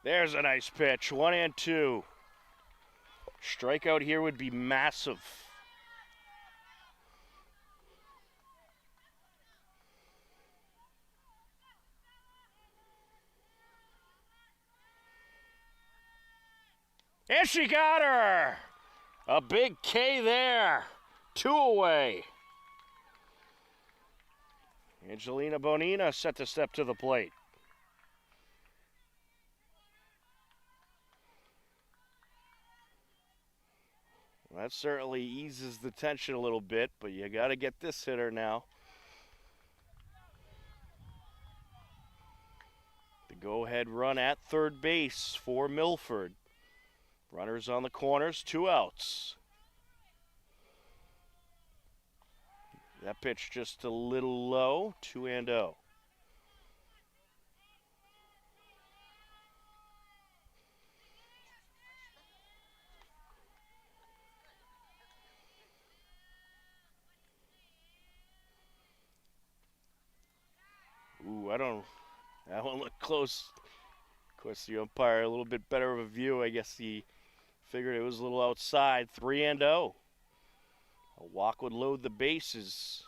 There's a nice pitch, 1-2. Strikeout here would be massive. And she got her! A big K there. 2 away. Angelina Bonina set to step to the plate. Well, that certainly eases the tension a little bit, but you got to get this hitter now. The go-ahead run at third base for Milford. Runners on the corners, 2 outs. That pitch just a little low, 2-0. Ooh, that one looked close. Of course, the umpire, a little bit better of a view. I guess he figured it was a little outside. 3-0. A walk would load the bases.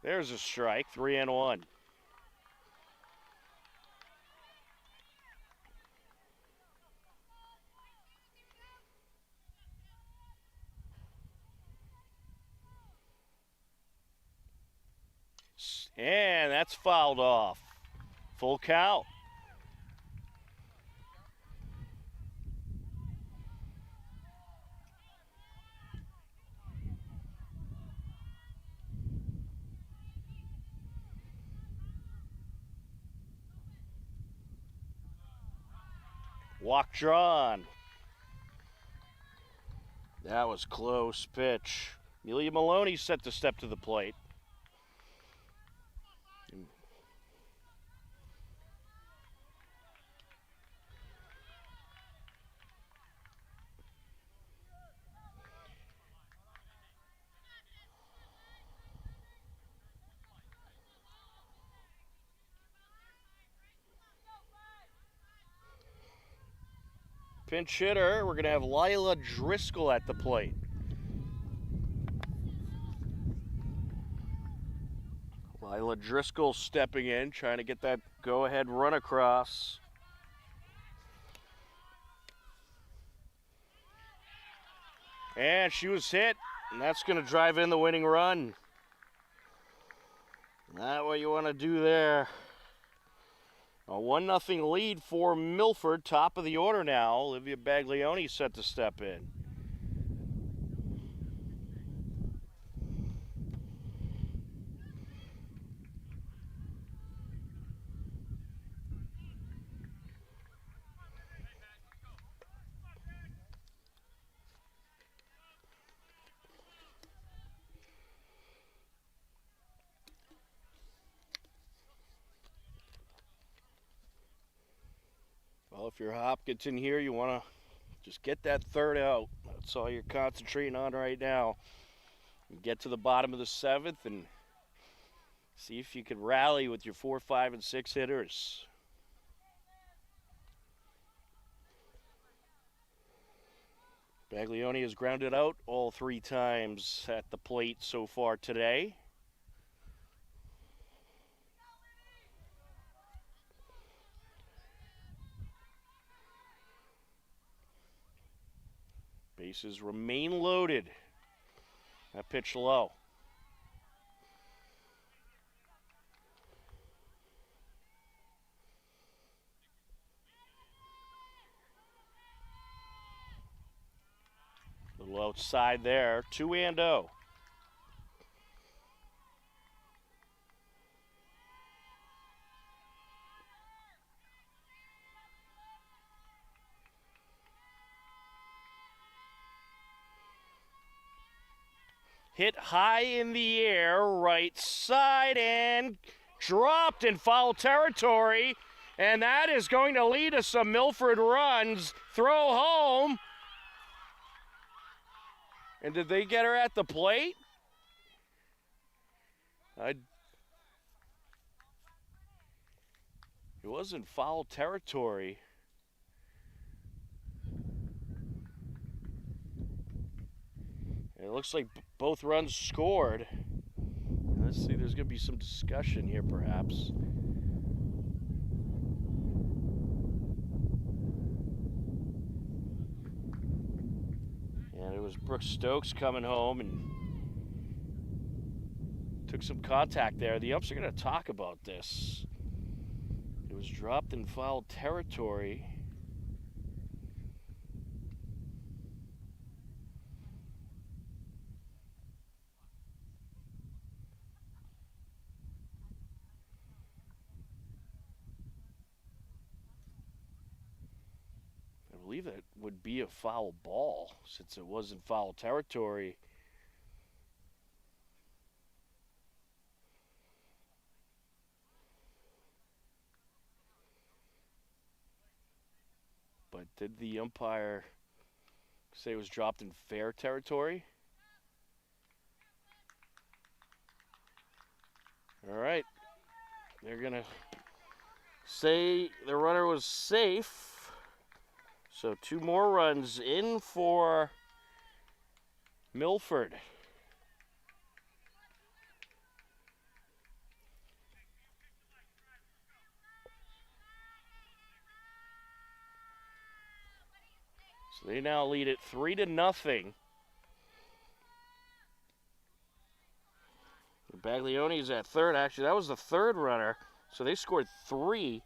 There's a strike, 3-1. And that's fouled off. Full count. Walk drawn. That was close pitch. Amelia Maloney set to step to the plate. Pinch hitter, we're going to have Lila Driscoll at the plate. Lila Driscoll stepping in, trying to get that go-ahead run across. And she was hit, and that's going to drive in the winning run. Not what you want to do there. A 1-0 lead for Milford, top of the order now. Olivia Baglioni set to step in. Well, if you're Hopkinton here, you want to just get that third out. That's all you're concentrating on right now. Get to the bottom of the 7th and see if you can rally with your 4, 5, and 6 hitters. Baglioni has grounded out all 3 times at the plate so far today. Bases remain loaded. That pitch low. A little outside there, 2-0. Hit high in the air, right side, and dropped in foul territory. And that is going to lead to some Milford runs. Throw home. And did they get her at the plate? It was in foul territory. It looks like both runs scored. Let's see, there's going to be some discussion here perhaps. And it was Brooke Stokes coming home and took some contact there. The umps are going to talk about this. It was dropped in foul territory. I believe it would be a foul ball since it was in foul territory. But did the umpire say it was dropped in fair territory? All right. They're going to say the runner was safe. So 2 more runs in for Milford. So they now lead it 3-0. Baglioni's at third. Actually, that was the third runner. So they scored 3.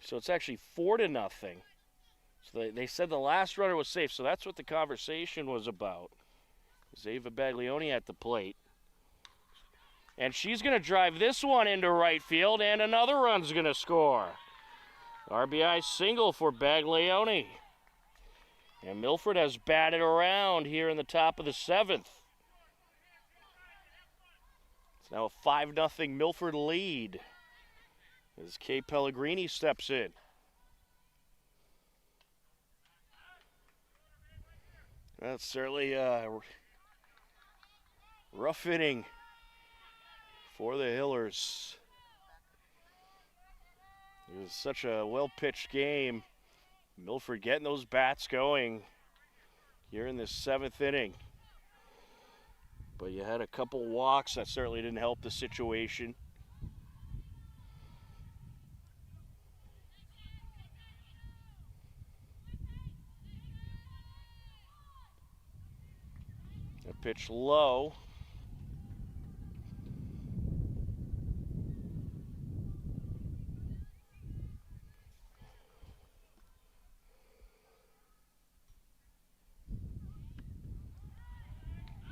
So it's actually 4-0. So they said the last runner was safe. So that's what the conversation was about. Zava Baglioni at the plate. And she's going to drive this one into right field, and another run's going to score. RBI single for Baglioni. And Milford has batted around here in the top of the 7th. It's now a 5-0 Milford lead as Kay Pellegrini steps in. That's certainly a rough inning for the Hillers. It was such a well-pitched game. Milford getting those bats going here in this 7th inning. But you had a couple walks that certainly didn't help the situation. A pitch low.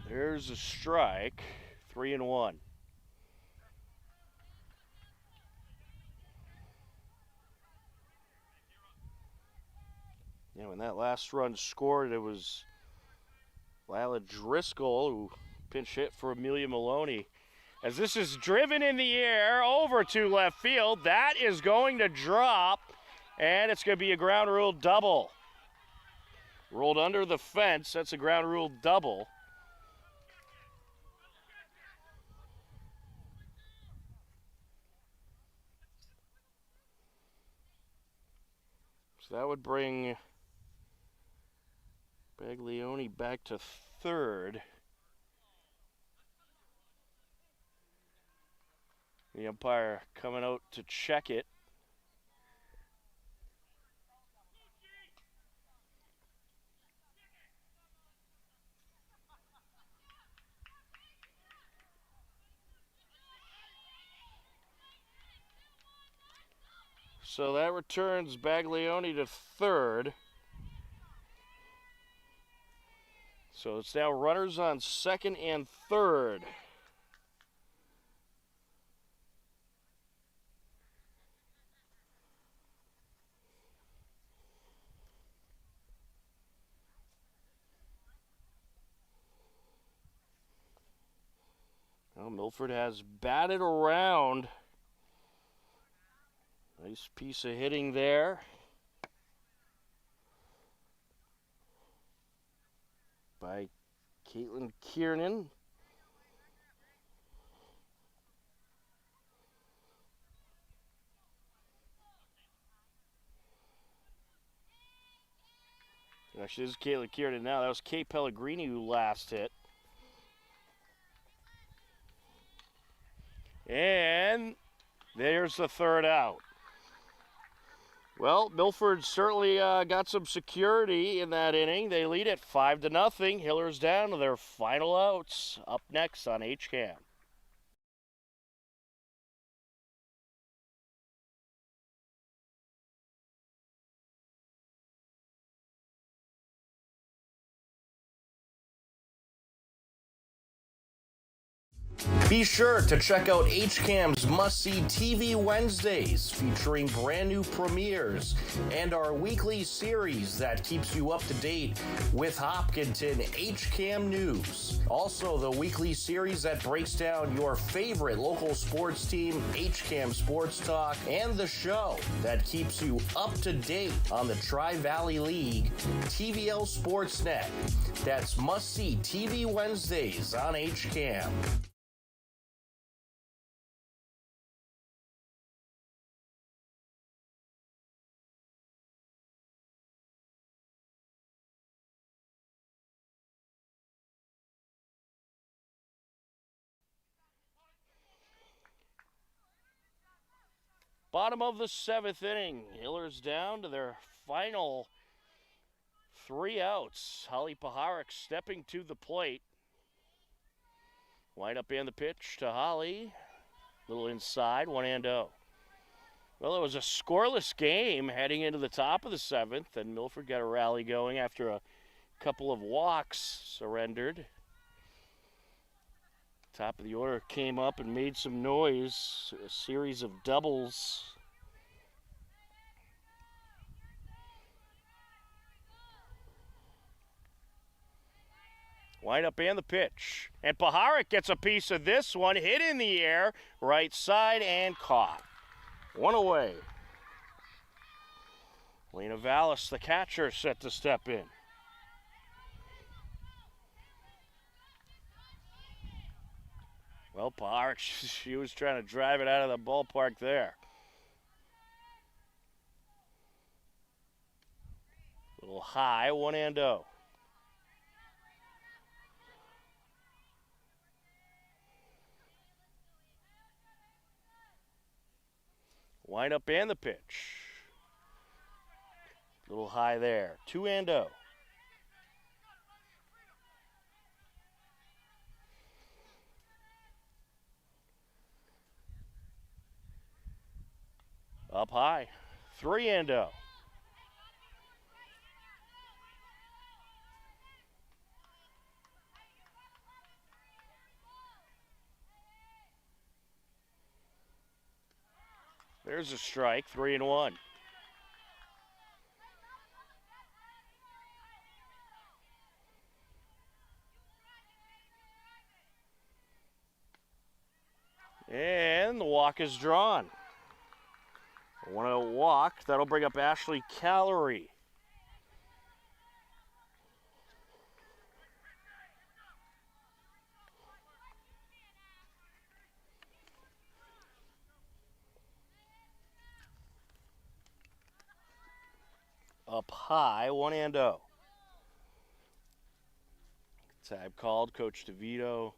There's a strike, 3-1. Yeah, when that last run scored, it was Lila Driscoll who pinch hit for Amelia Maloney. As this is driven in the air over to left field, that is going to drop And it's going to be a ground rule double. Rolled under the fence. That's a ground rule double. So that would bring Baglioni back to third. The umpire coming out to check it. So that returns Baglioni to third. So it's now runners on second and third. Well, Milford has batted around. Nice piece of hitting there by Caitlin Kiernan. Actually, this is Caitlin Kiernan now. That was Kate Pellegrini who last hit. And there's the third out. Well, Milford certainly got some security in that inning. They lead it 5-0. Hillers down to their final outs. Up next on HCAM. Be sure to check out HCAM's must-see TV Wednesdays, featuring brand new premieres and our weekly series that keeps you up to date with Hopkinton HCAM News. Also, the weekly series that breaks down your favorite local sports team, HCAM Sports Talk, and the show that keeps you up to date on the Tri-Valley League, TVL Sportsnet. That's must-see TV Wednesdays on HCAM. Bottom of the seventh inning. Hillers down to their final 3 outs. Holly Paharic stepping to the plate. Wind up in the pitch to Holly. Little inside, 1-0. Well, it was a scoreless game heading into the top of the seventh, and Milford got a rally going after a couple of walks surrendered. Top of the order came up and made some noise. A series of doubles. Wind up and the pitch. And Paharic gets a piece of this one. Hit in the air. Right side and caught. One away. Lena Vallis, the catcher, set to step in. Well, Paharic, she was trying to drive it out of the ballpark there. A little high, 1-0. Wind up and the pitch. A little high there, 2-0. Up high, 3-0. There's a strike, 3-1. And the walk is drawn. Want to walk. That'll bring up Ashley Callery. Up high, 1-0. Time called. Coach DeVito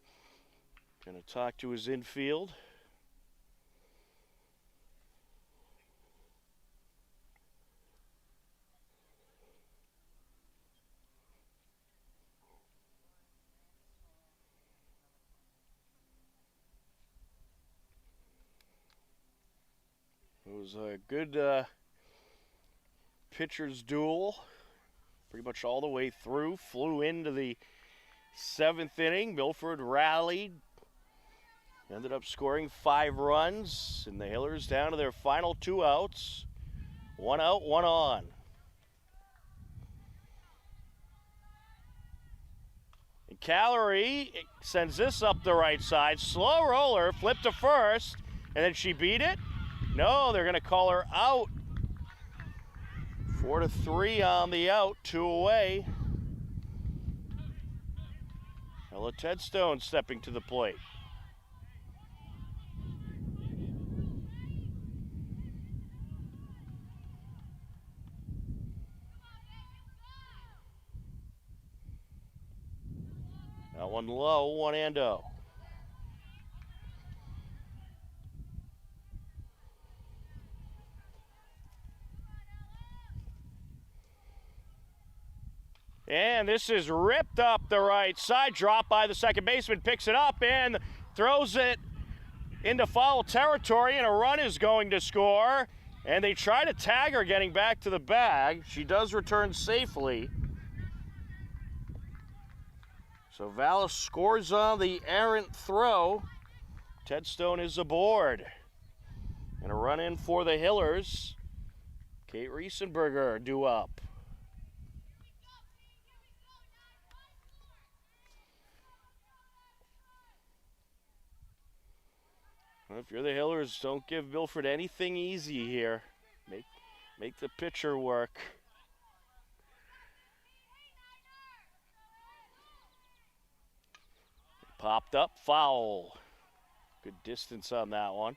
going to talk to his infield. It was a good pitcher's duel, pretty much all the way through. Flew into the 7th inning. Milford rallied, ended up scoring 5 runs, and the Hillers down to their final 2 outs. 1 out, 1 on. And Callery sends this up the right side. Slow roller, flip to first, and then she beat it. No, they're going to call her out. 4-3 on the out, 2 away. Ella Tedstone stepping to the plate. That one low, 1-0. And this is ripped up the right side. Dropped by the second baseman. Picks it up and throws it into foul territory. And a run is going to score. And they try to tag her getting back to the bag. She does return safely. So Vallis scores on the errant throw. Tedstone is aboard. And a run in for the Hillers. Kate Riesenberger due up. Well, if you're the Hillers, don't give Milford anything easy here. Make the pitcher work. Popped up, foul. Good distance on that one.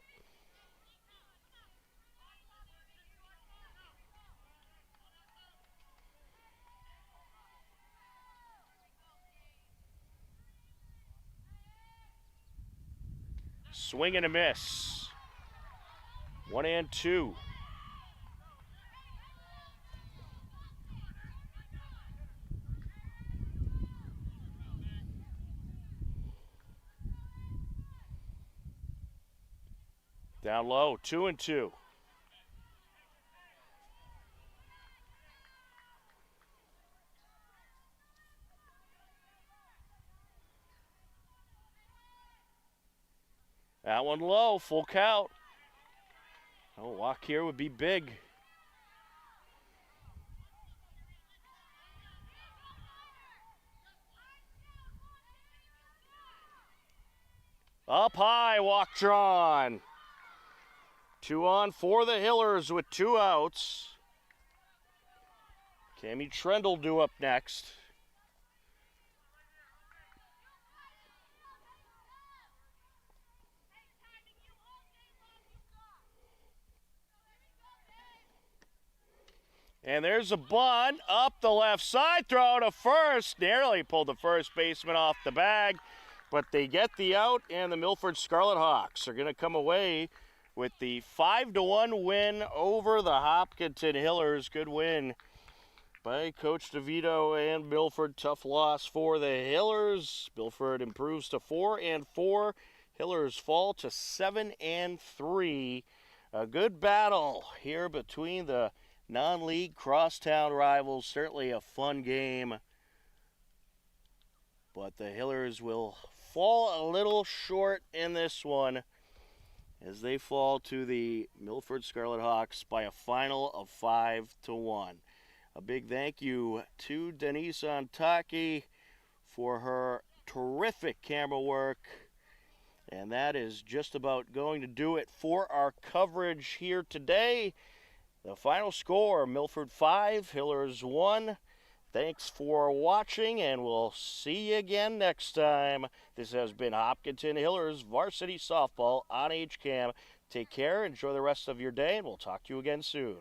Swing and a miss. 1-2. Down low, 2-2. That one low, full count. A walk here would be big. Up high, walk drawn. 2 on for the Hillers with 2 outs. Cammie Trendle due up next. And there's a bunt up the left side, throw to first. Nearly pulled the first baseman off the bag, but they get the out, and the Milford Scarlet Hawks are going to come away with the 5-1 win over the Hopkinton Hillers. Good win by Coach DeVito and Milford. Tough loss for the Hillers. Milford improves to 4-4. Hillers fall to 7-3. A good battle here between the non-league crosstown rivals. Certainly a fun game. But the Hillers will fall a little short in this one as they fall to the Milford Scarlet Hawks by a final of 5-1. A big thank you to Denise Antaki for her terrific camera work And that is just about going to do it for our coverage here today. The final score, Milford 5, Hillers 1. Thanks for watching, and we'll see you again next time. This has been Hopkinton Hillers Varsity Softball on HCAM. Take care, enjoy the rest of your day, and we'll talk to you again soon.